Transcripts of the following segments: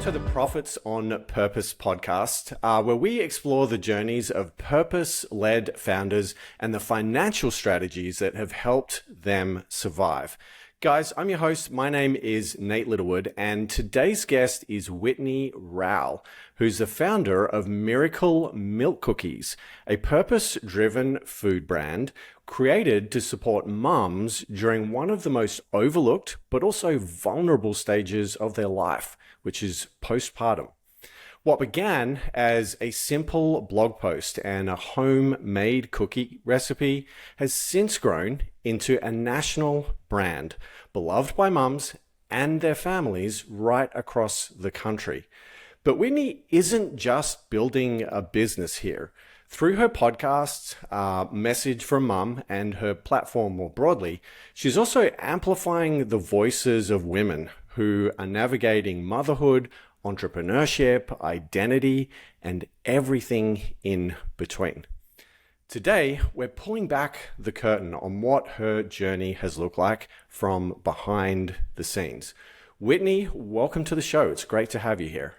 to the Profits on Purpose podcast, where we explore the journeys of purpose-led founders and the financial strategies that have helped them survive. Guys, I'm your host. My name is Nate Littlewood, and today's guest is Whitney Rowe, who's the founder of Miracle Milk Cookies, a purpose-driven food brand created to support mums during one of the most overlooked but also vulnerable stages of their life, which is postpartum. What began as a simple blog post and a homemade cookie recipe has since grown into a national brand, beloved by mums and their families right across the country. But Whitney isn't just building a business here. Through her podcasts, Message from Mum, and her platform more broadly, she's also amplifying the voices of women who are navigating motherhood, entrepreneurship, identity, and everything in between. Today, we're pulling back the curtain on what her journey has looked like from behind the scenes. Whitney, welcome to the show. It's great to have you here.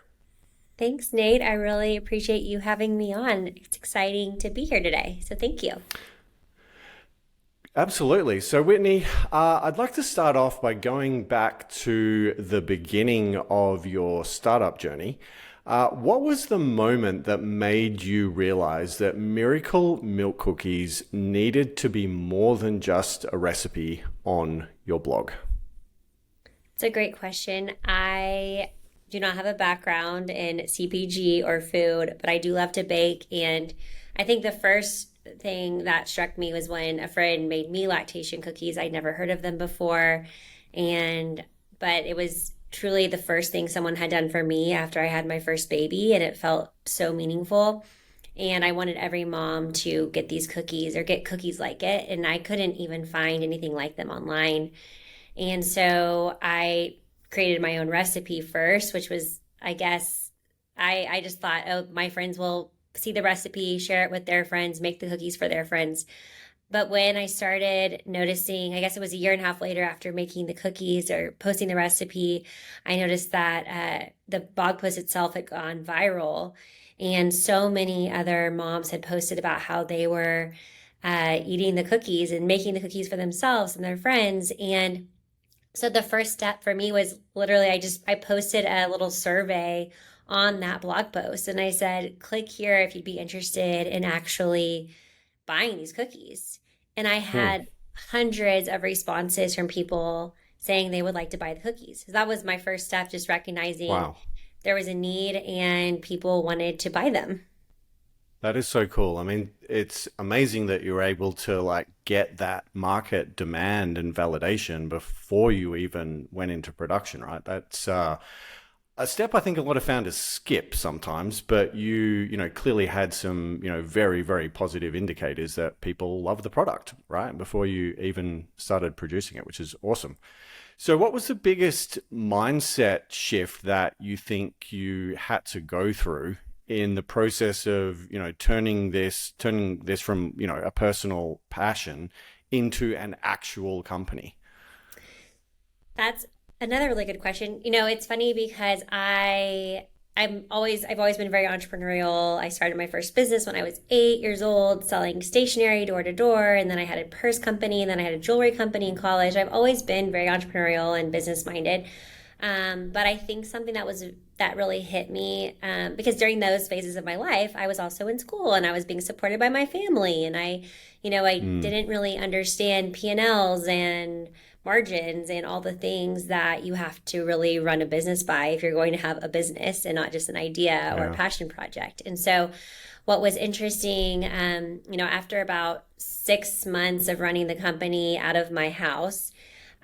Thanks, Nate. I really appreciate you having me on. It's exciting to be here today, so thank you. Absolutely. So Whitney, I'd like to start off by going back to the beginning of your startup journey. What was the moment that made you realize that Miracle Milk Cookies needed to be more than just a recipe on your blog? It's a great question. I do not have a background in CPG or food, but I do love to bake. And I think the first thing that struck me was when a friend made me lactation cookies. I'd never heard of them before. But it was truly the first thing someone had done for me after I had my first baby, and it felt so meaningful. And I wanted every mom to get these cookies or get cookies like it. And I couldn't even find anything like them online. And so I created my own recipe first, which was, I guess, I just thought, oh, my friends will see the recipe, share it with their friends, make the cookies for their friends. But when I started noticing, I guess it was a year and a half later after making the cookies or posting the recipe, I noticed that the blog post itself had gone viral. And so many other moms had posted about how they were eating the cookies and making the cookies for themselves and their friends. And so the first step for me was literally I posted a little survey on that blog post, and I said, click here if you'd be interested in actually buying these cookies. And I had hundreds of responses from people saying they would like to buy the cookies. So that was my first step, just recognizing there was a need and people wanted to buy them. That is so cool. I mean, it's amazing that you're able to get that market demand and validation before you even went into production, right? That's a step I think a lot of founders skip sometimes, but you clearly had some, very, very positive indicators that people love the product, right? Before you even started producing it, which is awesome. So what was the biggest mindset shift that you think you had to go through in the process of, turning this from, a personal passion into an actual company? That's another really good question. It's funny because I've always been very entrepreneurial. I started my first business when I was 8 years old, selling stationery door to door. And then I had a purse company, and then I had a jewelry company in college. I've always been very entrepreneurial and business minded. But I think something that really hit me, because during those phases of my life, I was also in school and I was being supported by my family. And I didn't really understand P&Ls and margins and all the things that you have to really run a business by if you're going to have a business and not just an idea or a passion project. And so what was interesting, after about 6 months of running the company out of my house,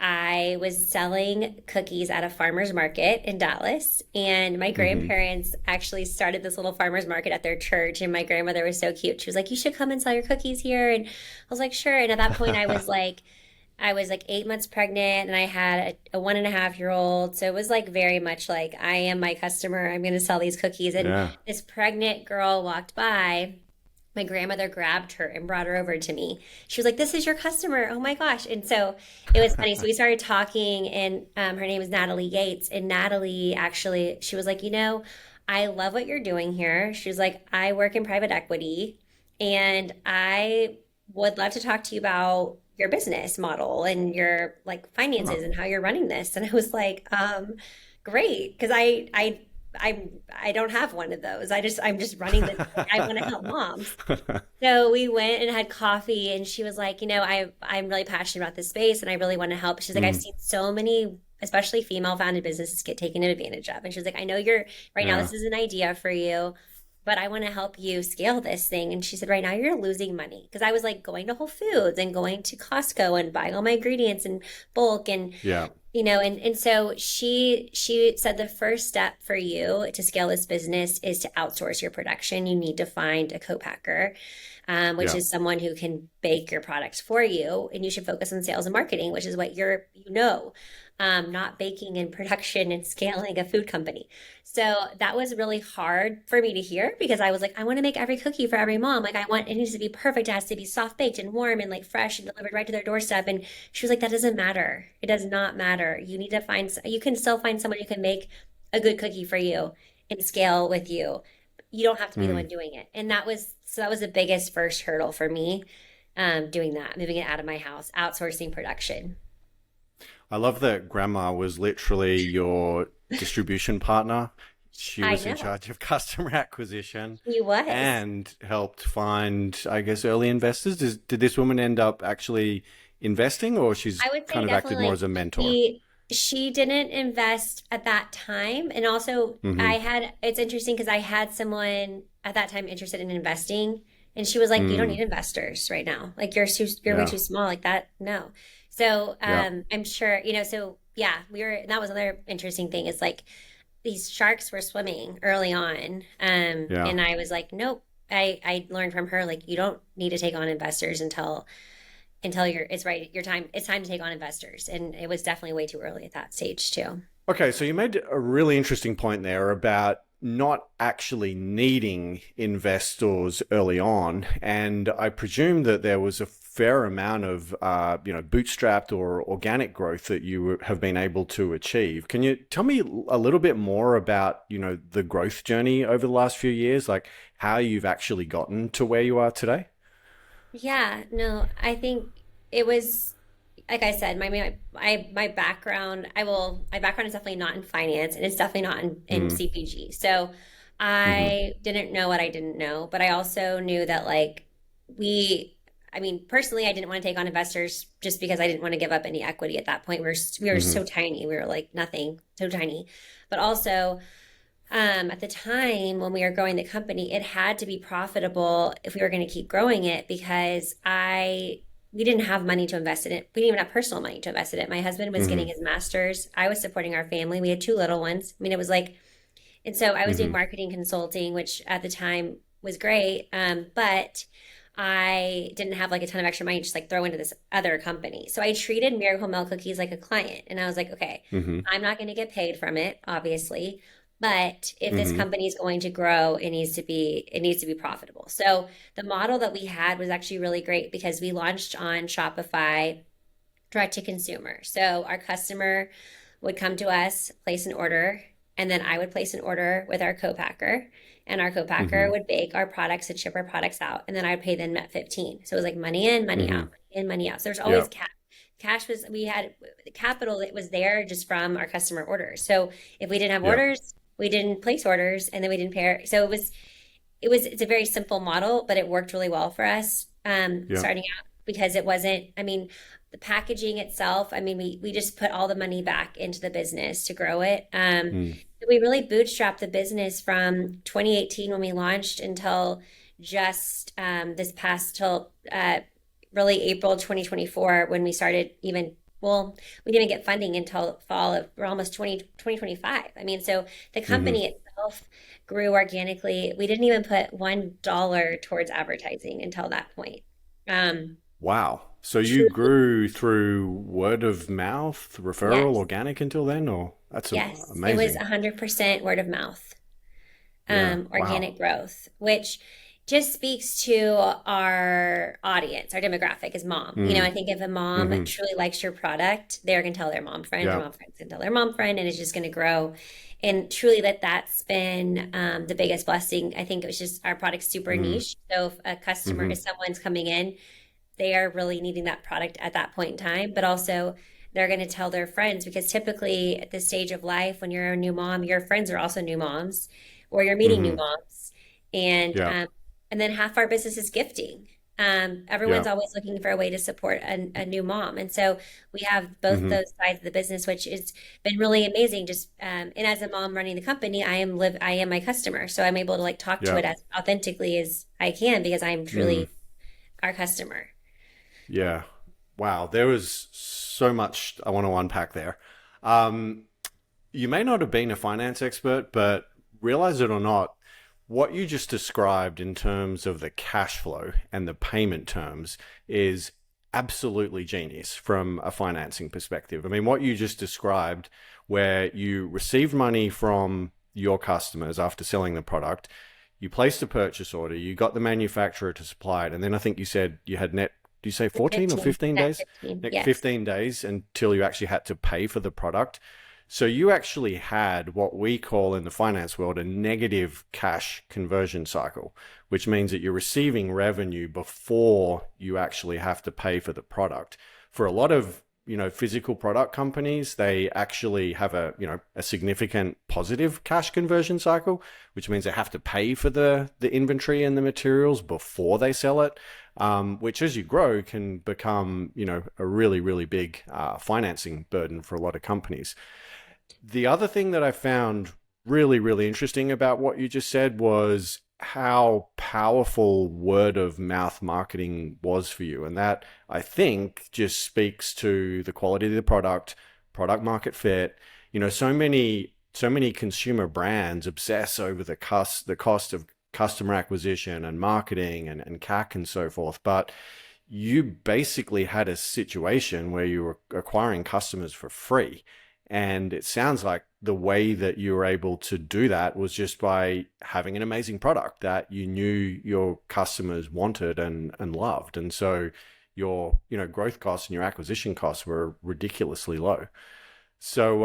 I was selling cookies at a farmer's market in Dallas, and my grandparents actually started this little farmer's market at their church, and my grandmother was so cute. She was like, you should come and sell your cookies here. And I was like, sure. And at that point I was like 8 months pregnant, and I had a 1.5-year-old. So it was very much like, I am my customer. I'm going to sell these cookies. And this pregnant girl walked by my grandmother grabbed her and brought her over to me. She was like, "This is your customer. Oh my gosh." And so it was funny. So we started talking, and her name is Natalie Yates. And Natalie actually, she was like, I love what you're doing here. She was like, I work in private equity, and I would love to talk to you about your business model and your like finances Oh, and how you're running this. And I was like, great, because I don't have one of those. I'm just running this. Like, I want to help moms. So we went and had coffee, and she was like, I'm really passionate about this space, and I really want to help. She's like, I've mm, seen so many, especially female founded businesses, get taken advantage of. And she's like, I know you're right now, yeah. this is an idea for you, but I want to help you scale this thing. And she said, right now you're losing money. Because I was like going to Whole Foods and going to Costco and buying all my ingredients in bulk, and Yeah. and so she said the first step for you to scale this business is to outsource your production. You need to find a co-packer, which Yeah. is someone who can bake your products for you, and you should focus on sales and marketing, which is what not baking and production and scaling a food company. So that was really hard for me to hear, because I was like, I want to make every cookie for every mom. Like, I want it needs to be perfect. It has to be soft baked and warm and like fresh and delivered right to their doorstep. And she was like, that doesn't matter. It does not matter. You need to you can still find someone who can make a good cookie for you and scale with you. You don't have to be the one Mm. doing it. And that was the biggest first hurdle for me, doing that, moving it out of my house, outsourcing production. I love that grandma was literally your distribution partner. She I was in know. charge of customer acquisition He was. and helped find, I guess, early investors. Did this woman end up actually investing, or she's I would say kind of acted more definitely as a mentor? she didn't invest at that time. And also Mm-hmm. it's interesting because I had someone at that time interested in investing, and she was like, you don't Mm. need investors right now. Like, you're way Yeah. too small like that. No. So Yeah. I'm sure, so yeah, and that was another interesting thing, is like these sharks were swimming early on. Yeah. And I was like, nope. I learned from her, like, you don't need to take on investors until it's time to take on investors. And it was definitely way too early at that stage too. Okay, so you made a really interesting point there about not actually needing investors early on, and I presume that there was a fair amount of bootstrapped or organic growth that you have been able to achieve. Can you tell me a little bit more about the growth journey over the last few years, like how you've actually gotten to where you are today? Yeah, no, I think it was, like I said, my background, my background is definitely not in finance, and it's definitely not in Mm, CPG. So hmm I didn't know what I didn't know, but I also knew that, like, personally, I didn't want to take on investors just because I didn't want to give up any equity at that point. We were hmm so tiny. We were like nothing, so tiny. But also, at the time when we were growing the company, it had to be profitable if we were going to keep growing it, because we didn't have money to invest in it. We didn't even have personal money to invest in it. My husband was getting hmm his master's. I was supporting our family. We had two little ones. It was like, and so I was doing hmm marketing consulting, which at the time was great. But I didn't have like a ton of extra money to just like throw into this other company. So I treated Miracle Milk Cookies like a client. And I was like, okay, hmm I'm not going to get paid from it, obviously. But if this hmm company is going to grow, it needs to be profitable. So the model that we had was actually really great, because we launched on Shopify direct to consumer. So our customer would come to us, place an order, and then I would place an order with our co-packer, and our co-packer hmm would bake our products and ship our products out, and then I would pay them at 15. So it was like money in, money out, hmm money in, money out. So there's always Yeah. cash. We had the capital that was there just from our customer orders. So if we didn't have Yeah. orders, we didn't place orders, and then we didn't pay. So it's a very simple model, but it worked really well for us, Yeah. starting out, because it wasn't, the packaging itself, we just put all the money back into the business to grow it. Mm. We really bootstrapped the business from 2018 when we launched until just till really April 2024, when we started even, well, we didn't even get funding until fall of, or almost 2025. So the hmm company itself grew organically. We didn't even put $1 towards advertising until that point. Um, Wow. So you Truly, grew through word of mouth, referral, yes, organic until then, or that's yes. It was amazing. 100% word of mouth, Yeah. Wow. organic growth, which just speaks to our audience, our demographic is mom. I Mm. think if a mom Hmm. truly likes your product, they're going to tell their Yeah. mom friends can tell their mom friend, and it's just going to grow. And truly, that's been the biggest blessing. I think it was just our product's super Mm. niche. So if a customer, Hmm. if someone's coming in, they are really needing that product at that point in time, but also they're going to tell their friends because typically at this stage of life, when you're a new mom, your friends are also new moms, or you're meeting new Hmm. moms, and Yeah. um, and then half our business is gifting. Yeah. Everyone's always looking for a way to support a new mom, and so we have both Hmm. those sides of the business, which has been really amazing. Just and as a mom running the company, I am my customer, so I'm able to like talk to Yeah. it as authentically as I can because I'm Mm. truly our customer. Yeah. Wow. There was so much I want to unpack there. Um, you may not have been a finance expert, but realize it or not, what you just described in terms of the cash flow and the payment terms is absolutely genius from a financing perspective. I mean, what you just described, where you received money from your customers after selling the product, you placed a purchase order, you got the manufacturer to supply it, and then I think you said you had net, do you say 14 or 15, 15 net days? 15. Net Yes. 15 days until you actually had to pay for the product. So you actually had what we call in the finance world a negative cash conversion cycle, which means that you're receiving revenue before you actually have to pay for the product. For a lot of, physical product companies, they actually have a significant positive cash conversion cycle, which means they have to pay for the inventory and the materials before they sell it, which as you grow can become, a really, really big financing burden for a lot of companies. The other thing that I found really, really interesting about what you just said was how powerful word of mouth marketing was for you. And that I think just speaks to the quality of the product, product market fit. So many consumer brands obsess over the cost of customer acquisition and marketing and CAC and so forth. But you basically had a situation where you were acquiring customers for free. And it sounds like the way that you were able to do that was just by having an amazing product that you knew your customers wanted and loved. And so your, growth costs and your acquisition costs were ridiculously low. So,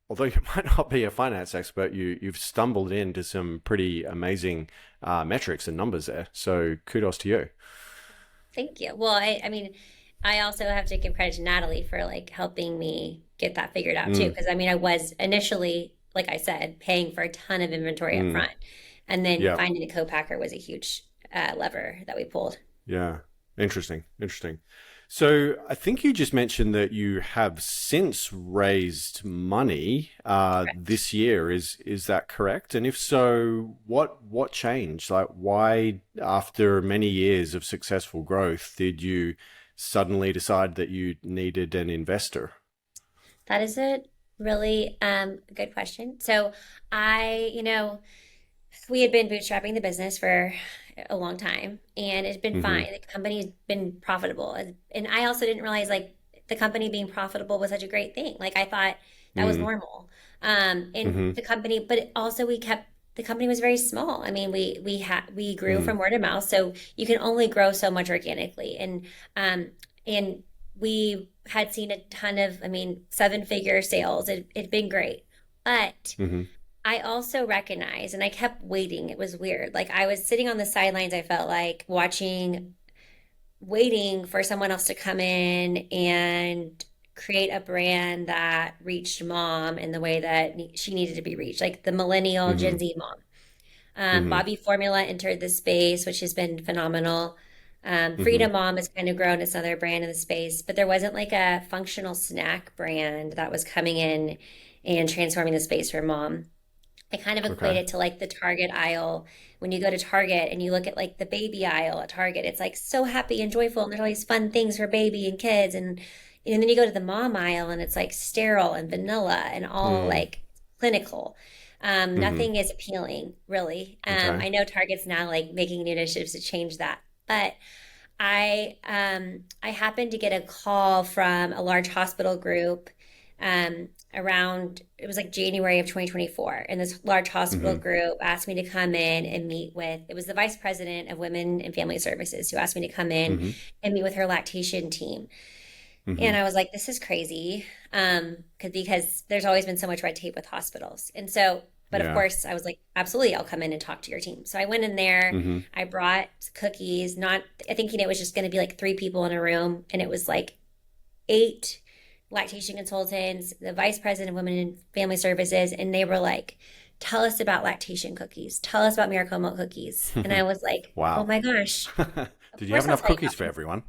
although you might not be a finance expert, you've stumbled into some pretty amazing metrics and numbers there. So kudos to you. Thank you. Well, I mean, I also have to give credit to Natalie for like helping me get that figured out too. Mm, Because I mean, I was initially, like I said, paying for a ton of inventory up mm, front, and then yeah. finding a co-packer was a huge lever that we pulled. Yeah. Interesting. Interesting. So I think you just mentioned that you have since raised money Correct. this year. Is that correct? And if so, what changed? Like, why, after many years of successful growth, did you suddenly decide that you needed an investor? That is a really good question. So we had been bootstrapping the business for a long time and it's been Mm-hmm. fine. The company's been profitable. And I also didn't realize like the company being profitable was such a great thing. Like I thought that was Mm-hmm. normal. And Mm-hmm. the company, but also we kept the company was very small. I mean, we grew Mm-hmm. from word of mouth, so you can only grow so much organically. And we had seen a ton of, I mean, seven-figure sales. It'd been great. But Mm-hmm. I also recognized, and I kept waiting. It was weird. Like I was sitting on the sidelines, I felt like waiting for someone else to come in and create a brand that reached mom in the way that she needed to be reached, like the millennial Mm-hmm. Gen Z mom. Mm-hmm. Bobby Formula entered the space, which has been phenomenal. Mm-hmm. Freedom Mom has kind of grown as another brand in the space, but there wasn't like a functional snack brand that was coming in and transforming the space for mom. I kind of equate Okay. it to like the Target aisle. When you go to Target and you look at like the baby aisle at Target, it's like so happy and joyful, and there's all these fun things for baby and kids. And then you go to the mom aisle and it's like sterile and vanilla and all Mm. like clinical. Mm-hmm. Nothing is appealing, really. Okay. I know Target's now like making new initiatives to change that, but I happened to get a call from a large hospital group around, it was like January of 2024, and this large hospital group asked me to come in and meet with, it was the vice president of Women and Family Services who asked me to come in and meet with her lactation team. And I was like, this is crazy, because there's always been so much red tape with hospitals. And so, but of course, I was like, absolutely, I'll come in and talk to your team. So I went in there, I brought cookies, not thinking it was just going to be like 3 people in a room. And it was like 8 lactation consultants, the vice president of Women and Family Services. And they were like, tell us about lactation cookies. Tell us about Miracle Milk cookies. And I was like, Wow. Oh my gosh. Did you have enough cookies for everyone?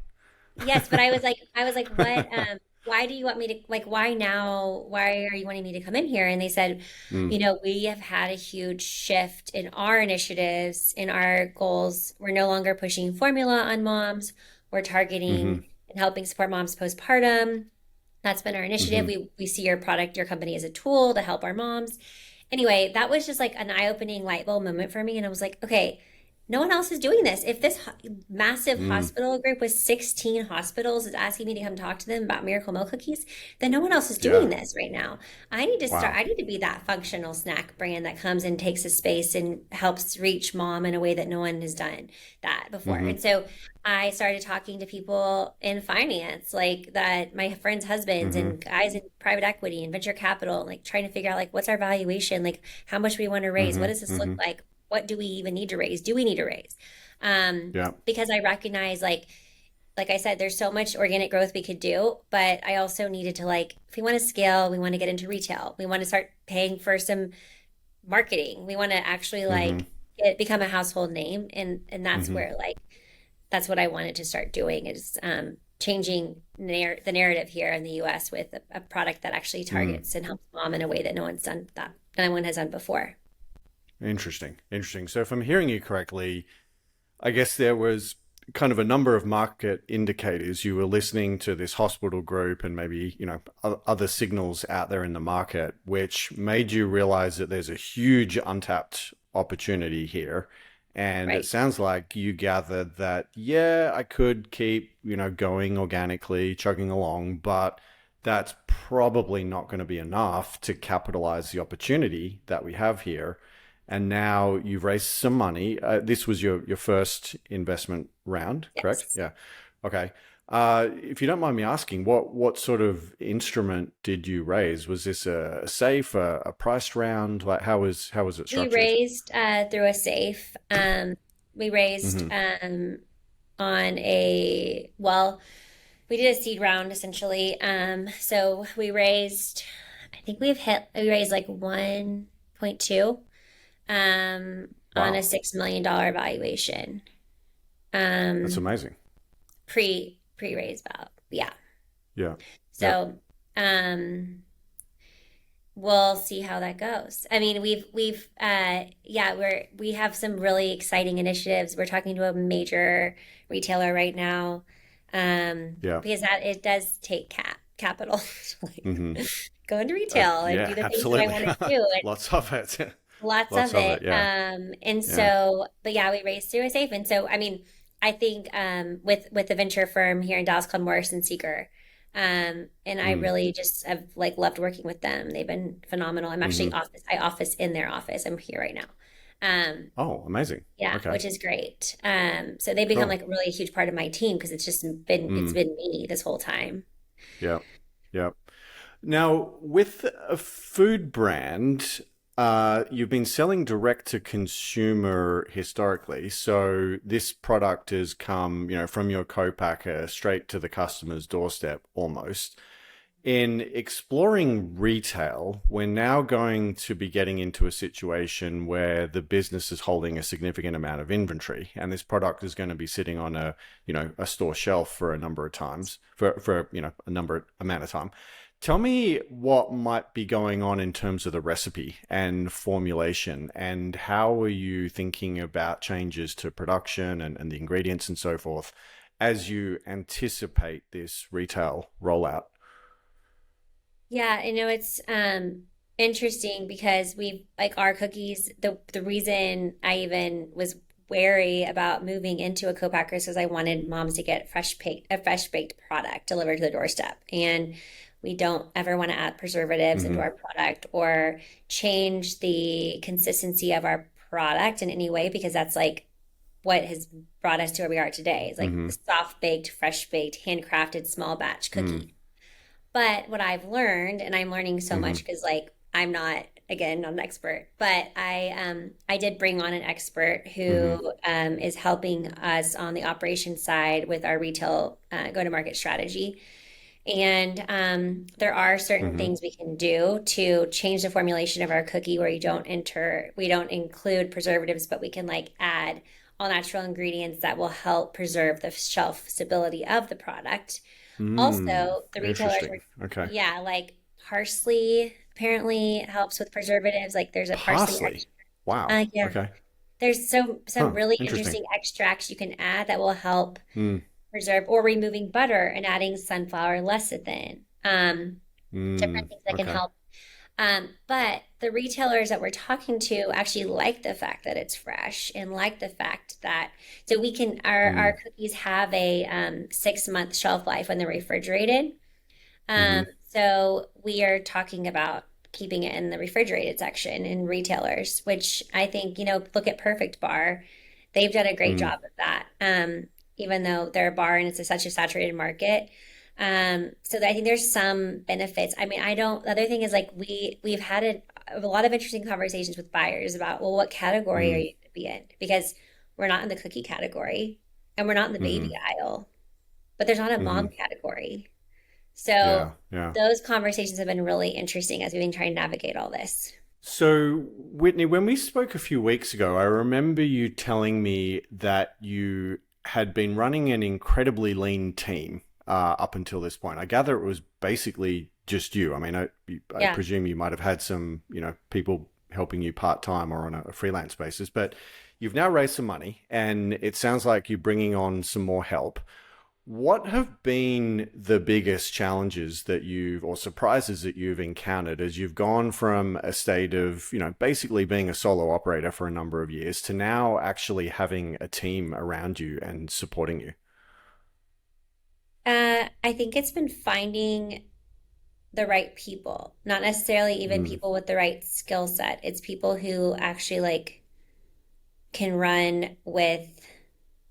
Yes, but I was like, what, why do you want me to, like, why now? Why are you wanting me to come in here? And they said, we have had a huge shift in our initiatives, in our goals. We're no longer pushing formula on moms. We're targeting and helping support moms postpartum. That's been our initiative. We see your product, your company as a tool to help our moms. Anyway, that was just like an eye-opening light bulb moment for me. And I was like, okay, no one else is doing this. If this massive hospital group with 16 hospitals is asking me to come talk to them about Miracle Milk cookies, then no one else is doing this right now. I need to start. I need to be that functional snack brand that comes and takes a space and helps reach mom in a way that no one has done that before. And so I started talking to people in finance, like that, my friends' husbands and guys in private equity and venture capital, like trying to figure out like, what's our valuation? Like, how much we want to raise? What does this look like? What do we even need to raise? Do we need to raise? Because I recognize, like I said, there's so much organic growth we could do, but I also needed to, like, if we want to scale, we want to get into retail. We want to start paying for some marketing. We want to actually become a household name. And that's where, like, that's what I wanted to start doing, is changing the narrative here in the US with a product that actually targets and helps mom in a way that no one has done before. Interesting. So if I'm hearing you correctly, I guess there was kind of a number of market indicators. You were listening to this hospital group and maybe, other signals out there in the market, which made you realize that there's a huge untapped opportunity here. And it sounds like you gathered that, I could keep, going organically, chugging along, but that's probably not going to be enough to capitalize the opportunity that we have here. And now you've raised some money. This was your first investment round, correct? Yeah. Okay. If you don't mind me asking, what sort of instrument did you raise? Was this a safe, a priced round? Like how was it structured? We raised through a safe. We raised we did a seed round essentially. So we raised, I think we raised like 1.2. On a $6 million valuation. That's amazing. Pre-raise value. Yeah. So, we'll see how that goes. I mean, we have some really exciting initiatives. We're talking to a major retailer right now. Because it does take capital to go into retail and do the things that I want to do. Lots of it. Lots of it. We raised through a safe. And so, I mean, I think with the venture firm here in Dallas called Morrison Seeker, and I really just have loved working with them. They've been phenomenal. I'm actually I office in their office. I'm here right now. Amazing. Yeah, okay. Which is great. So they become like really a huge part of my team because it's just been me this whole time. Yeah. Now, with a food brand, you've been selling direct to consumer historically. So this product has come, from your co-packer straight to the customer's doorstep almost. In exploring retail, we're now going to be getting into a situation where the business is holding a significant amount of inventory, and this product is going to be sitting on a store shelf for a number of times, for amount of time. Tell me what might be going on in terms of the recipe and formulation, and how are you thinking about changes to production and the ingredients and so forth as you anticipate this retail rollout? Yeah, it's interesting because our cookies, the reason I even was wary about moving into a co-packer is because I wanted moms to get a fresh baked product delivered to the doorstep. And we don't ever want to add preservatives into Mm-hmm. our product or change the consistency of our product in any way, because that's like what has brought us to where we are today. It's like the Mm-hmm. soft baked, fresh baked, handcrafted small batch Mm-hmm. cookie. But what I've learned, and I'm learning so Mm-hmm. much because like I'm not, again, not an expert, but I did bring on an expert Mm-hmm. who is helping us on the operations side with our retail go-to-market strategy. And there are certain Mm-hmm. things we can do to change the formulation of our cookie where we don't include preservatives, but we can like add all natural ingredients that will help preserve the shelf stability of the product. Mm. Also, the retailers Interesting. were, Okay. yeah, like parsley apparently helps with preservatives. Like there's a parsley Parsley. extract. Wow. Yeah, Okay. there's some Huh. really Interesting. interesting extracts you can add that will help Mm. preserve, or removing butter and adding sunflower lecithin. Different Mm. things that can Okay. help. But the retailers that we're talking to actually like the fact that it's fresh and like the fact that so we can our Mm. cookies have a 6 month shelf life when they're refrigerated. Mm-hmm. So we are talking about keeping it in the refrigerated section in retailers, which I think, look at Perfect Bar. They've done a great Mm. job of that. Even though they're a bar and it's such a saturated market. So I think there's some benefits. I mean, I don't, the other thing is like we've had a lot of interesting conversations with buyers about, well, what category are Mm. you going to be in? Because we're not in the cookie category and we're not in the Mm-hmm. baby aisle, but there's not a Mm-hmm. mom category. So Yeah. Yeah. those conversations have been really interesting as we've been trying to navigate all this. So, Whitney, when we spoke a few weeks ago, I remember you telling me that you had been running an incredibly lean team up until this point. I gather it was basically just you. I mean, I Yeah. presume you might have had some, people helping you part time or on a freelance basis, but you've now raised some money, and it sounds like you're bringing on some more help. What have been the biggest challenges that or surprises that you've encountered as you've gone from a state of, basically being a solo operator for a number of years to now actually having a team around you and supporting you? I think it's been finding the right people, not necessarily even Mm, people with the right skill set. It's people who actually like can run with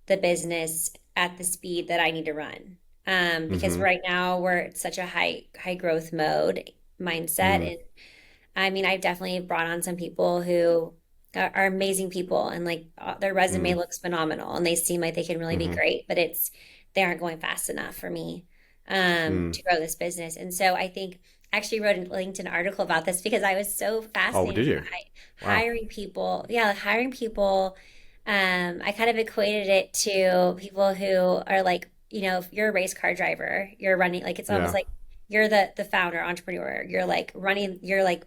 the business at the speed that I need to run. Because mm-hmm, right now we're at such a high growth mode mindset. mm, And I mean, I've definitely brought on some people who are amazing people and like their resume mm, looks phenomenal and they seem like they can really be mm-hmm, great, but they aren't going fast enough for me mm. to grow this business. And so I think I actually wrote a LinkedIn article about this because I was so Oh, did fascinated you? by Wow. hiring people. Yeah, hiring people. I kind of equated it to people who are like, if you're a race car driver, you're running like it's almost Yeah. like you're the founder, entrepreneur. You're like running, you're like,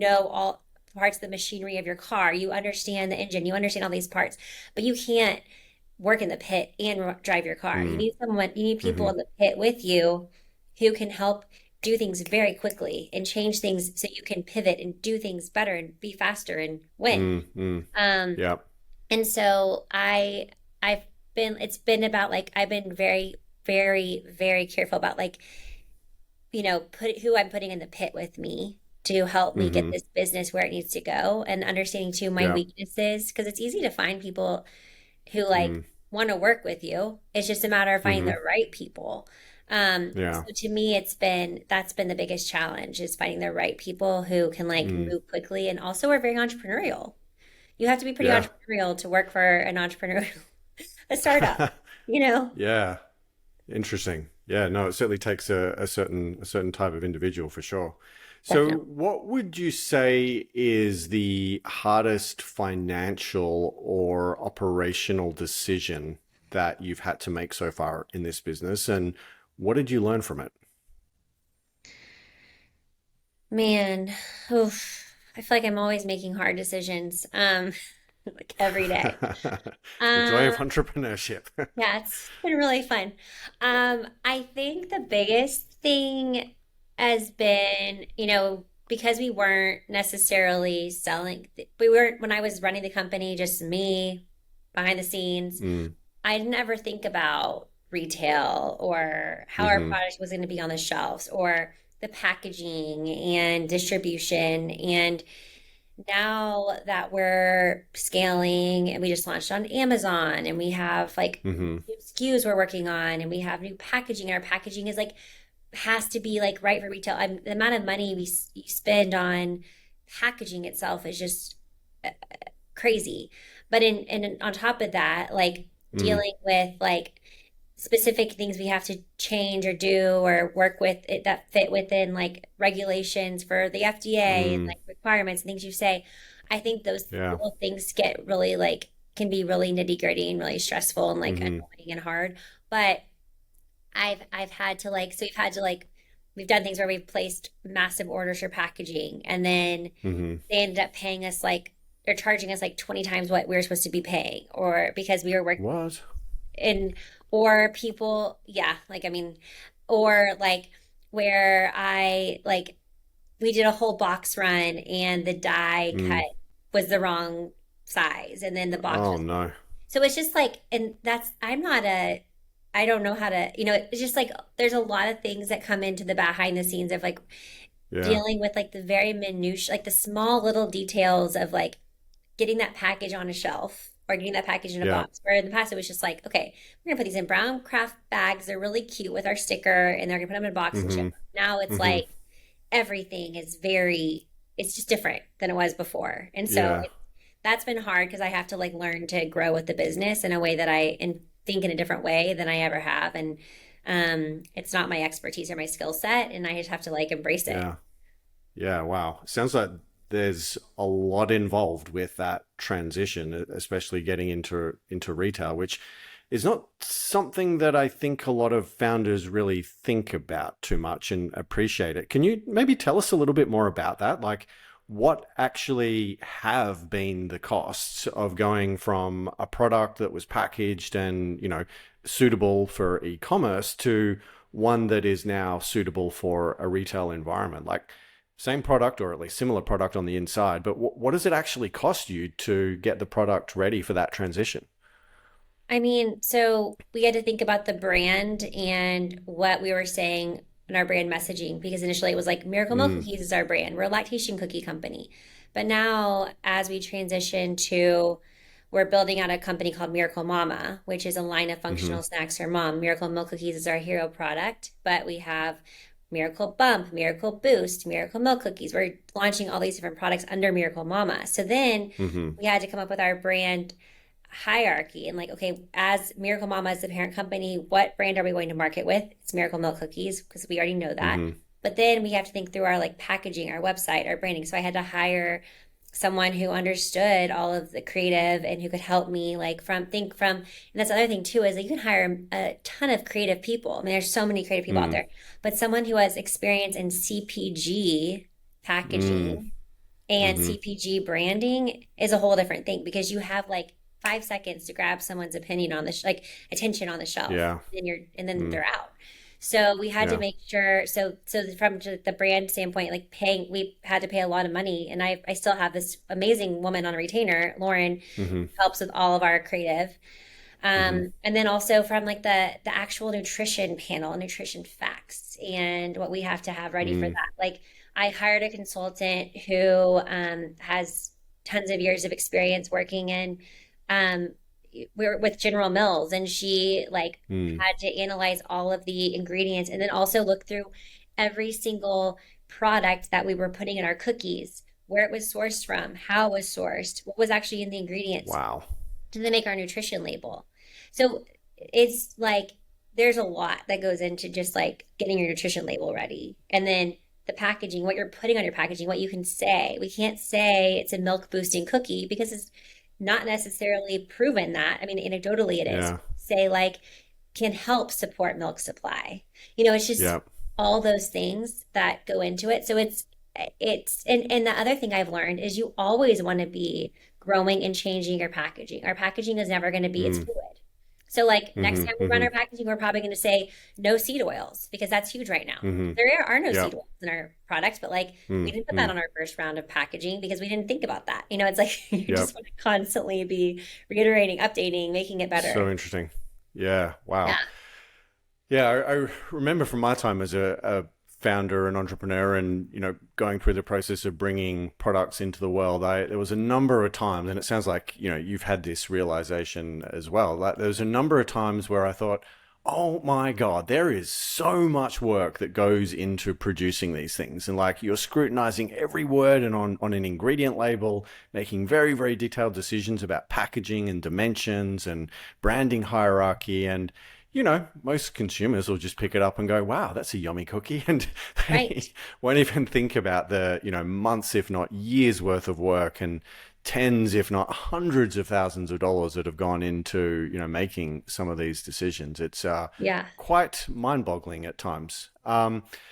all parts of the machinery of your car. You understand the engine, you understand all these parts, but you can't work in the pit and drive your car. Mm, You need people mm-hmm, in the pit with you who can help do things very quickly and change things so you can pivot and do things better and be faster and win. mm, mm. Um, Yeah. and so I've it's been about like, I've been very, very, very careful about like, put who I'm putting in the pit with me to help me get Mm-hmm. this business where it needs to go, and understanding too my Yeah. weaknesses, because it's easy to find people who like Mm, want to work with you. It's just a matter of finding mm-hmm. the right people. So Yeah. to me, that's been the biggest challenge, is finding the right people who can like Mm, move quickly and also are very entrepreneurial. You have to be pretty yeah. entrepreneurial to work for an entrepreneur, a startup, you know? Yeah. Interesting. Yeah, no, it certainly takes a certain type of individual for sure. So, Definitely. what would you say is the hardest financial or operational decision that you've had to make so far in this business, and what did you learn from it? Man, oof, I feel like I'm always making hard decisions, like every day. The joy of Um, entrepreneurship. yeah, it's been really fun. I think the biggest thing has been, because we weren't necessarily selling, we weren't, when I was running the company, just me behind the scenes, Mm, I didn't ever think about retail or how our mm-hmm, product was going to be on the shelves or the packaging and distribution. And now that we're scaling and we just launched on Amazon and we have like Mm-hmm. new SKUs we're working on and we have new packaging, and our packaging is like has to be like right for retail. The amount of money you spend on packaging itself is just crazy. But in on top of that, like Mm. dealing with like specific things we have to change or do or work with it that fit within like regulations for the FDA and Mm. like requirements and things you say. I think those Yeah. little things get really like can be really nitty gritty and really stressful and like Mm-hmm. annoying and hard. But I've had to like so we've had to like we've done things where we've placed massive orders for packaging and then Mm-hmm. they ended up paying us like or charging us like 20 times what we were supposed to be paying or because we were working What? in or people yeah like I mean or like where I like we did a whole box run and the die cut Mm. was the wrong size and then the box Oh was no. so it's just like and that's I'm not a I don't know how to it's just like there's a lot of things that come into the behind the scenes of like Yeah. dealing with like the very minutiae like the small little details of like getting that package on a shelf or getting that package in a Yeah. box. Where in the past it was just like, okay, we're gonna put these in brown craft bags. They're really cute with our sticker, and they're gonna put them in a box and ship Mm-hmm. them. Now it's Mm-hmm. like everything is very, it's just different than it was before, and so Yeah. that's been hard because I have to like learn to grow with the business in a way that I and think in a different way than I ever have, and it's not my expertise or my skill set, and I just have to like embrace it. Yeah. Yeah, wow. Sounds like there's a lot involved with that transition, especially getting into retail, which is not something that I think a lot of founders really think about too much and appreciate it. Can you maybe tell us a little bit more about that? Like what actually have been the costs of going from a product that was packaged and, suitable for e-commerce to one that is now suitable for a retail environment? Like same product or at least similar product on the inside, but what does it actually cost you to get the product ready for that transition? I mean, so we had to think about the brand and what we were saying in our brand messaging because initially it was like Miracle Milk Mm. Cookies is our brand. We're a lactation cookie company. But now, as we transition to, we're building out a company called Miracle Mama, which is a line of Mm-hmm. functional snacks for mom. Miracle Milk Cookies is our hero product, but we have Miracle Bump, Miracle Boost, Miracle Milk Cookies. We're launching all these different products under Miracle Mama. So then Mm-hmm. we had to come up with our brand hierarchy and like, okay, as Miracle Mama as the parent company, what brand are we going to market with? It's Miracle Milk Cookies because we already know that. Mm-hmm. But then we have to think through our like packaging, our website, our branding. So I had to hire someone who understood all of the creative and who could help me like and that's the other thing too is that you can hire a ton of creative people. I mean, there's so many creative people out Mm. there, but someone who has experience in CPG Mm. packaging and Mm-hmm. CPG branding is a whole different thing because you have like 5 seconds to grab someone's opinion on like attention on the shelf, Yeah. and then Mm. they're out. So we had to Yeah. make sure. So from the brand standpoint, like paying, we had to pay a lot of money, and I still have this amazing woman on a retainer, Lauren, Mm-hmm. helps with all of our creative. Mm-hmm. And then also from like the actual nutrition panel, nutrition facts, and what we have to have ready for Mm. that. Like I hired a consultant who has tons of years of experience working in um, we're with General Mills, and she like Mm. had to analyze all of the ingredients and then also look through every single product that we were putting in our cookies, where it was sourced from, how it was sourced, what was actually in the ingredients Wow. to then make our nutrition label. So it's like there's a lot that goes into just like getting your nutrition label ready. And then the packaging, what you're putting on your packaging, what you can say. We can't say it's a milk boosting cookie because it's not necessarily proven that. I mean, anecdotally it is. Yeah. Say like can help support milk supply. It's just Yeah. all those things that go into it. So and the other thing I've learned is you always want to be growing and changing your packaging. Our packaging is never going to be it's Mm. fluid. So like next Mm-hmm. time we run Mm-hmm. our packaging, we're probably going to say no seed oils because that's huge right now. Mm-hmm. There are no Yeah. seed oils in our products, but like we didn't put that Mm-hmm. on our first round of packaging because we didn't think about that. It's like you Yep. just want to constantly be reiterating, updating, making it So better. interesting. Yeah. Wow. Yeah. Yeah, I remember from my time as a founder and entrepreneur and, going through the process of bringing products into the world, there was a number of times, and it sounds like, you've had this realization as well. Like there was a number of times where I thought, oh my God, there is so much work that goes into producing these things. And like you're scrutinizing every word and on an ingredient label, making very, very detailed decisions about packaging and dimensions and branding hierarchy. And, most consumers will just pick it up and go, wow, that's a yummy cookie. And they Right. won't even think about the, months, if not years worth of work and tens, if not hundreds of thousands of dollars that have gone into, making some of these decisions. It's Yeah, quite mind-boggling at times.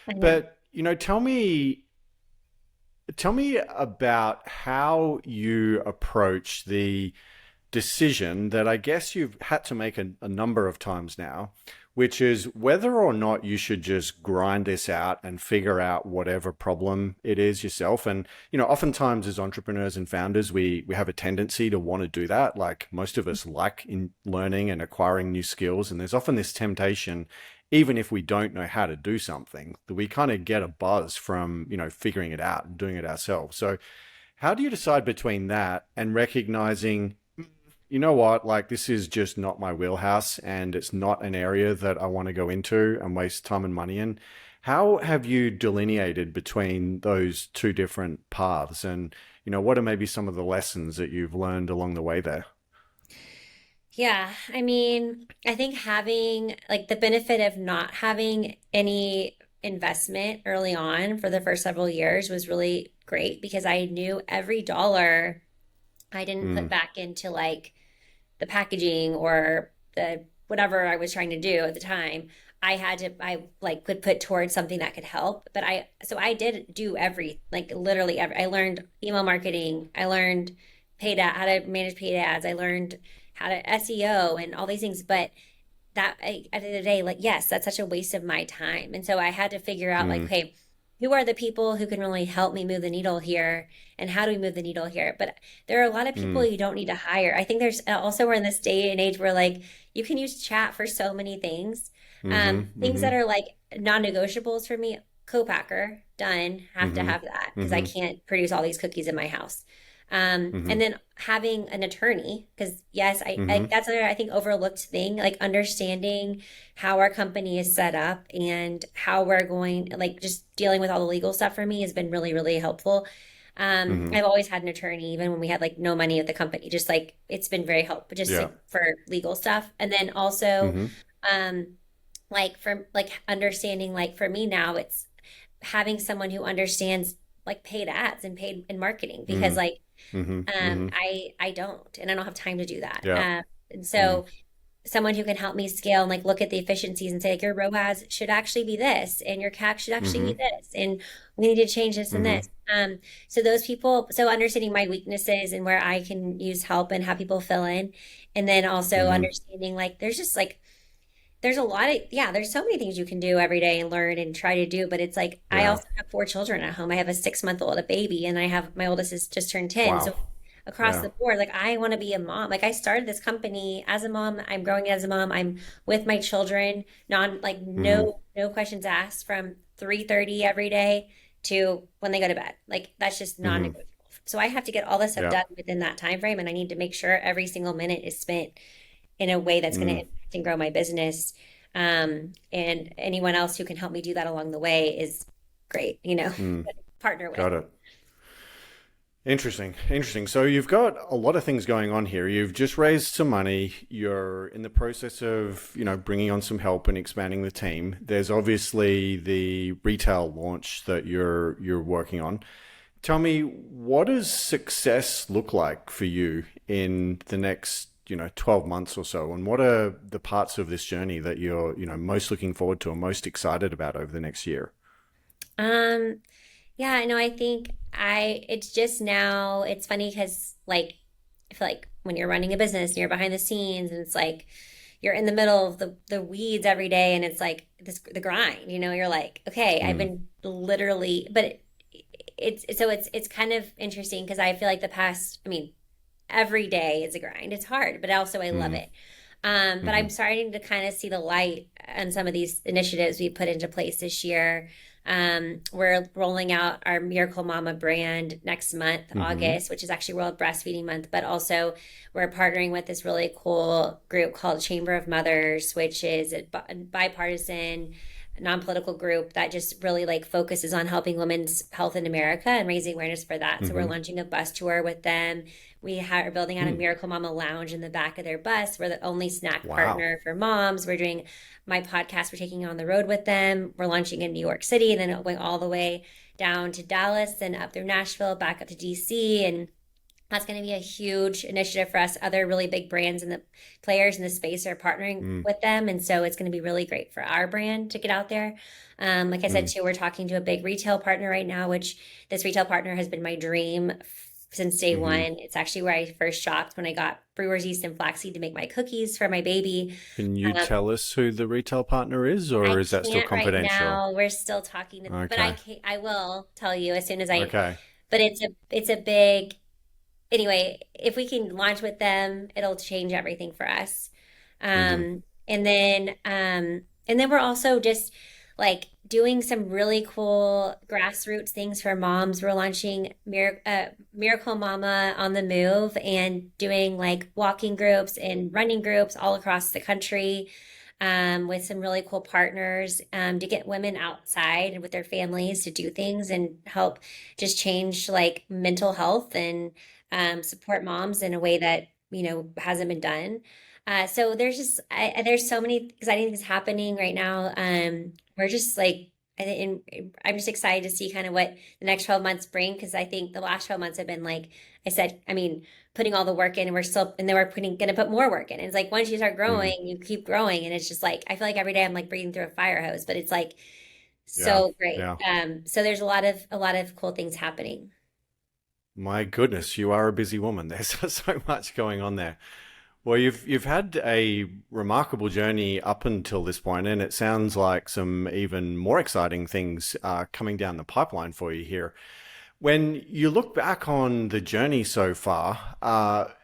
I know. But, tell me about how you approach the decision that I guess you've had to make a number of times now, which is whether or not you should just grind this out and figure out whatever problem it is yourself. And, oftentimes as entrepreneurs and founders, we have a tendency to want to do that. Like most of us like in learning and acquiring new skills. And there's often this temptation, even if we don't know how to do something, that we kind of get a buzz from, figuring it out and doing it ourselves. So how do you decide between that and recognizing, you know what, like this is just not my wheelhouse and it's not an area that I want to go into and waste time and money in? How have you delineated between those two different paths? And, what are maybe some of the lessons that you've learned along the way there? Yeah, I mean, I think having like the benefit of not having any investment early on for the first several years was really great because I knew every dollar I didn't put Mm, back into like the packaging or the whatever I was trying to do at the time. I like could put towards something that could help. But I did do like literally I learned email marketing. I learned how to manage paid ads. I learned how to SEO and all these things. But at the end of the day, like, yes, that's such a waste of my time. And so I had to figure out like, mm, okay, who are the people who can really help me move the needle here? And how do we move the needle here? But there are a lot of people mm, you don't need to hire. I think there's also, we're in this day and age where like you can use chat for so many things. mm-hmm, Things mm-hmm, that are like non-negotiables for me, co-packer, done, have to mm-hmm, have that because I mm-hmm, can't produce all these cookies in my house. mm-hmm, And then having an attorney, because yes, mm-hmm, that's another I think overlooked thing, like understanding how our company is set up and how we're going, like just dealing with all the legal stuff for me has been really, really helpful. mm-hmm. I've always had an attorney, even when we had like no money at the company, just like it's been very helpful, just Yeah. like for legal stuff. And then also, Mm-hmm, um, like for like understanding, like for me now, it's having someone who understands like paid ads and paid and marketing because mm, like mm-hmm, mm-hmm. I don't, and I don't have time to do that. Yeah. And Mm, so someone who can help me scale and like look at the efficiencies and say like your ROAS should actually be this and your CAC should actually be mm-hmm, this and we need to change this and mm-hmm, this. So those people, so understanding my weaknesses and where I can use help and have people fill in, and then also mm-hmm. understanding like there's just like there's a lot of yeah there's so many things you can do every day and learn and try to do, but it's like I Yeah. also have four children at home. I have a 6 month old, a baby, and I have my oldest is just turned 10. Wow. So across Yeah. the board, like I want to be a mom. Like I started this company as a mom, I'm growing as a mom, I'm with my children, Mm-hmm, no questions asked from 3:30 every day to when they go to bed. Like that's just mm-hmm. non-negotiable. So I have to get all this stuff Yeah. done within that time frame, and I need to make sure every single minute is spent in a way that's going to Mm, impact and grow my business. And anyone else who can help me do that along the way is great, mm. partner with. Got it. Interesting. Interesting. So you've got a lot of things going on here. You've just raised some money. You're in the process of, bringing on some help and expanding the team. There's obviously the retail launch that you're working on. Tell me, what does success look like for you in the next, 12 months or so? And what are the parts of this journey that you're, most looking forward to or most excited about over the next year? Um, yeah, no, I think it's just now, it's funny because like, I feel like when you're running a business and you're behind the scenes and it's like, you're in the middle of the weeds every day and it's like the grind, you're like, okay, I've Mm, been literally, but it's kind of interesting because I feel like the past, I mean, every day is a grind. It's hard, but also I love mm, it. But mm, I'm starting to kind of see the light on some of these initiatives we put into place this year. We're rolling out our Miracle Mama brand next month, Mm-hmm. August, which is actually World Breastfeeding Month. But also, we're partnering with this really cool group called Chamber of Mothers, which is a bipartisan, non-political group that just really like focuses on helping women's health in America and raising awareness for that. So we're Mm-hmm. launching a bus tour with them. Are building out a Hmm. Miracle Mama lounge in the back of their bus. We're the only snack Wow. partner for moms. We're doing my podcast. We're taking on the road with them. We're launching in New York City, and then going all the way down to Dallas and up through Nashville, back up to DC. And that's going to be a huge initiative for us. Other really big brands and the players in the space are partnering Mm. with them. And so it's going to be really great for our brand to get out there. Like I said, Mm. too, we're talking to a big retail partner right now, which this retail partner has been my dream since day one. Mm-hmm. It's actually where I first shopped when I got brewer's yeast and flaxseed to make my cookies for my baby. Can you Um, tell us who the retail partner is, I or is that still can't right confidential? now. We're still talking, but Okay. I will tell you as soon as I. Okay. But it's a big anyway. If we can launch with them, it'll change everything for us. Mm-hmm. And then we're also just like doing some really cool grassroots things for moms. We're launching Miracle Mama on the Move and doing like walking groups and running groups all across the country, with some really cool partners, to get women outside and with their families to do things and help just change like mental health and support moms in a way that hasn't been done. So there's so many exciting things happening right now. We're just like, and I'm just excited to see kind of what the next 12 months bring, because I think the last 12 months have been like I said, I mean, putting all the work in, and then we're gonna put more work in. And it's like once you start Mm. growing, you keep growing, and it's just like I feel like every day I'm like breathing through a fire hose, but it's like Yeah. so great. Yeah. So there's a lot of cool things happening. My goodness, you are a busy woman. There's so much going on there. Well, you've had a remarkable journey up until this point, and it sounds like some even more exciting things are coming down the pipeline for you here. When you look back on the journey so far,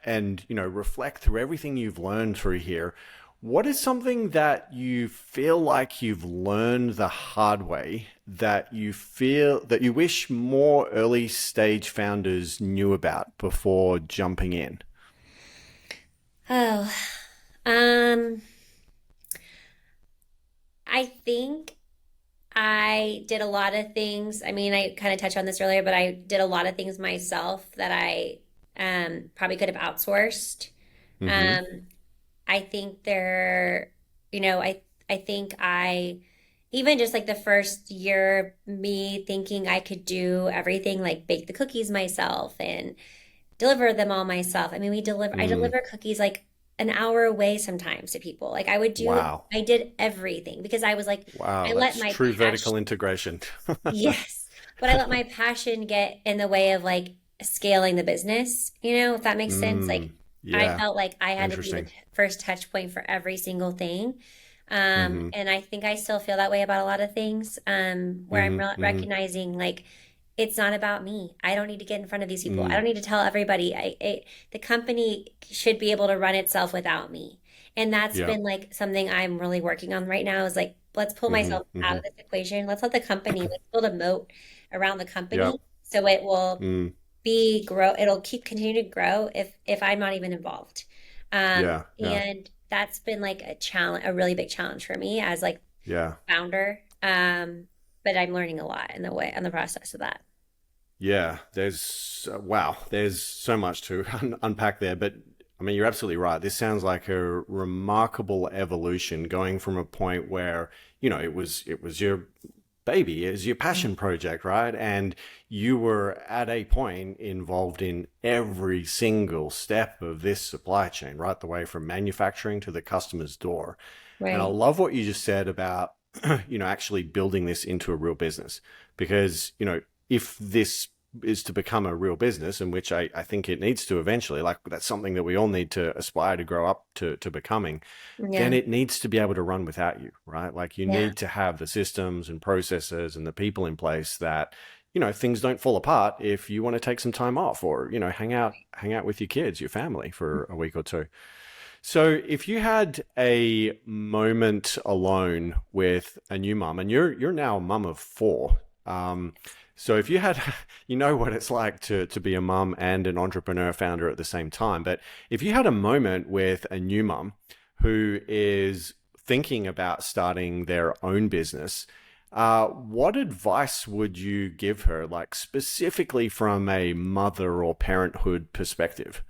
and reflect through everything you've learned through here, what is something that you feel like you've learned the hard way that you feel that you wish more early stage founders knew about before jumping in? Oh, um, I think I did a lot of things. I mean, I kind of touched on this earlier, but I did a lot of things myself that I probably could have outsourced. Mm-hmm. Um, I think there, I think I even just like the first year, me thinking I could do everything, like bake the cookies myself and deliver them all myself. I mean, I Mm. deliver cookies like an hour away sometimes to people. Like Wow. I did everything because I was like, Wow. I let That's my true passion, vertical integration. yes, but I let my passion get in the way of like scaling the business, if that makes sense. Like Mm. I Yeah. felt like I had to be the Interesting. first touch point for every single thing. Mm-hmm. And I think I still feel that way about a lot of things, where I'm Mm-hmm. Mm-hmm. recognizing like it's not about me. I don't need to get in front of these people. I Mm. don't need to tell everybody. The company should be able to run itself without me. And that's Yeah. been like something I'm really working on right now is like, let's pull Mm-hmm. myself out Mm-hmm. of this equation. Let's build a moat around the Yeah. company so it will Mm. it'll keep continue to grow if I'm not even involved. Yeah. Yeah. And that's been like a really big challenge for me as like Yeah. founder. But I'm learning a lot in the process of that. Yeah, wow, there's so much to unpack there. But I mean, you're absolutely right. This sounds like a remarkable evolution going from a point where, it was your baby, it was your passion project, right? And you were at a point involved in every single step of this supply chain, right the way from manufacturing to the customer's door. And I Right. love what you just said about, actually building this into a real business. Because, if this is to become a real business, and which I think it needs to eventually, like that's something that we all need to aspire to grow up to becoming, then Yeah. it needs to be able to run without you, right? Like you Yeah. need to have the systems and processes and the people in place that, things don't fall apart if you want to take some time off or, hang out with your kids, your family for a week or two. So if you had a moment alone with a new mum, and you're now a mum of four, so if you had, you know what it's like to be a mum and an entrepreneur founder at the same time, but if you had a moment with a new mum who is thinking about starting their own business, what advice would you give her, like specifically from a mother or parenthood perspective?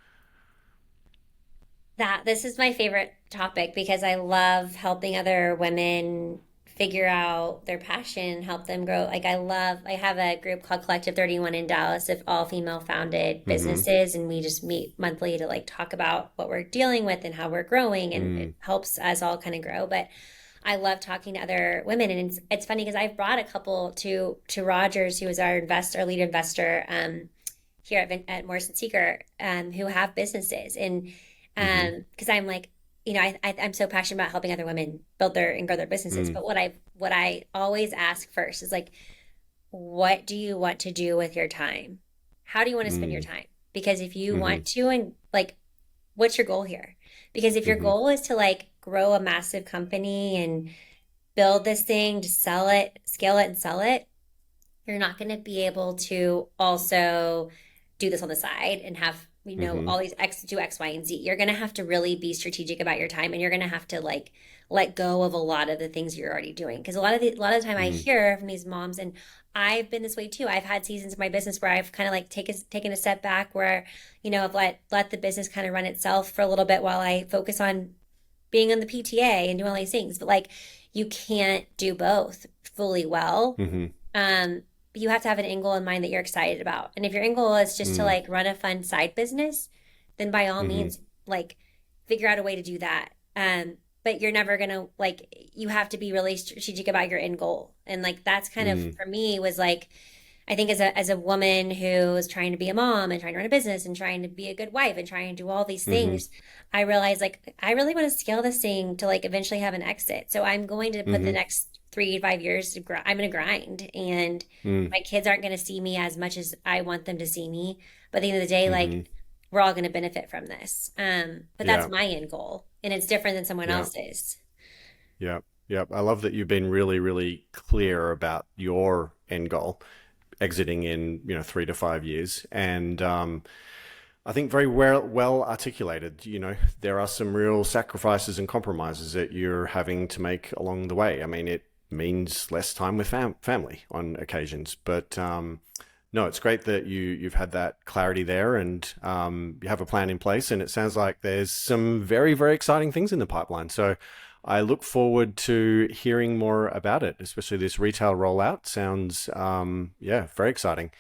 That this is my favorite topic because I love helping other women figure out their passion, help them grow. I have a group called Collective 31 in Dallas of all female founded Mm-hmm. businesses, and we just meet monthly to like talk about what we're dealing with and how we're growing, and it helps us all kind of grow. But I love talking to other women, and it's funny because I've brought a couple to Rogers, who is our lead investor here at Morrison Seeker, who have businesses, and Mm-hmm. because I'm like, I'm so passionate about helping other women build their and grow their businesses. Mm-hmm. But what I always ask first is like, what do you want to do with your time? How do you want to spend your time? Because if you Mm-hmm. want to, and like, what's your goal here? Because if your Mm-hmm. goal is to like grow a massive company and build this thing, to sell it, scale it, and sell it, you're not going to be able to also do this on the side and have Mm-hmm. all these X, Y, and Z. You're going to have to really be strategic about your time, and you're going to have to like let go of a lot of the things you're already doing. Because a lot of the time I Mm-hmm. hear from these moms, and I've been this way too. I've had seasons of my business where I've kind of like taken a step back, where I've let the business kind of run itself for a little bit while I focus on being on the PTA and doing all these things. But like, you can't do both fully well. Mm-hmm. You have to have an end goal in mind that you're excited about. And if your end goal is just to like run a fun side business, then by all Mm-hmm. means, like, figure out a way to do that. But you're never gonna like, you have to be really strategic about your end goal. And like, that's kind of Mm-hmm. for me was like, I think as a woman who is trying to be a mom and trying to run a business and trying to be a good wife and trying to do all these Mm-hmm. things, I realized like I really want to scale this thing to like eventually have an exit. So I'm going to put the Mm-hmm. next 3 to 5 years I'm going to grind, and my kids aren't going to see me as much as I want them to see me. But at the end of the day, Mm-hmm. like, we're all going to benefit from this. But that's Yeah. my end goal, and it's different than someone Yeah. else's. Yeah. Yeah. I love that you've been really, really clear about your end goal, exiting in 3 to 5 years, and I think very well articulated. There are some real sacrifices and compromises that you're having to make along the way. I mean, it means less time with family on occasions, but no, it's great that you've had that clarity there, and you have a plan in place. And it sounds like there's some very, very exciting things in the pipeline. So I look forward to hearing more about it, especially this retail rollout. Sounds, yeah, very exciting.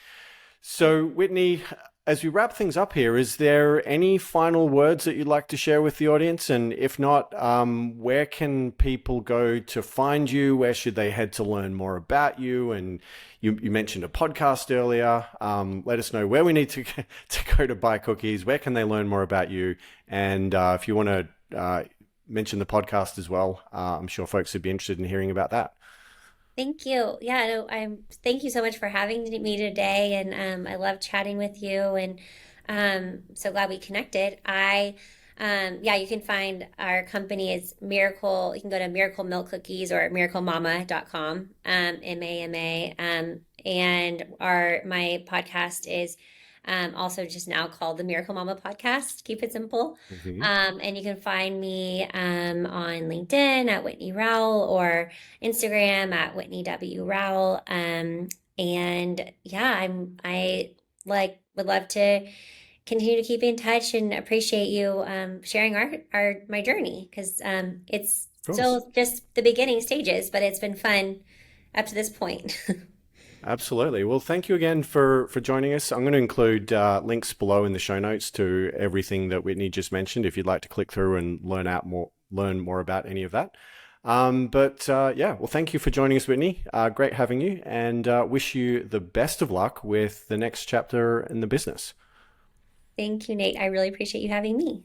So, Whitney, as we wrap things up here, is there any final words that you'd like to share with the audience? And if not, where can people go to find you? Where should they head to learn more about you? And you mentioned a podcast earlier. Let us know where we need to go to buy cookies. Where can they learn more about you? And if you want to mention the podcast as well, I'm sure folks would be interested in hearing about that. Thank you. Yeah, no, thank you so much for having me today, and I love chatting with you, and so glad we connected. Yeah, you can find our company is Miracle. You can go to Miracle Milk Cookies or miraclemama.com, MAMA, and my podcast is also just now called the Miracle Mama Podcast. Keep it simple. Hmm. And you can find me on LinkedIn at Whitney Rowell, or Instagram at Whitney W. Rowell. And yeah, I like would love to continue to keep in touch and appreciate you sharing my journey, because it's Of course. still just the beginning stages, but it's been fun up to this point. Absolutely. Well, thank you again for joining us. I'm going to include links below in the show notes to everything that Whitney just mentioned, if you'd like to click through and learn more about any of that. Yeah, well, thank you for joining us, Whitney. Great having you, and wish you the best of luck with the next chapter in the business. Thank you, Nate. I really appreciate you having me.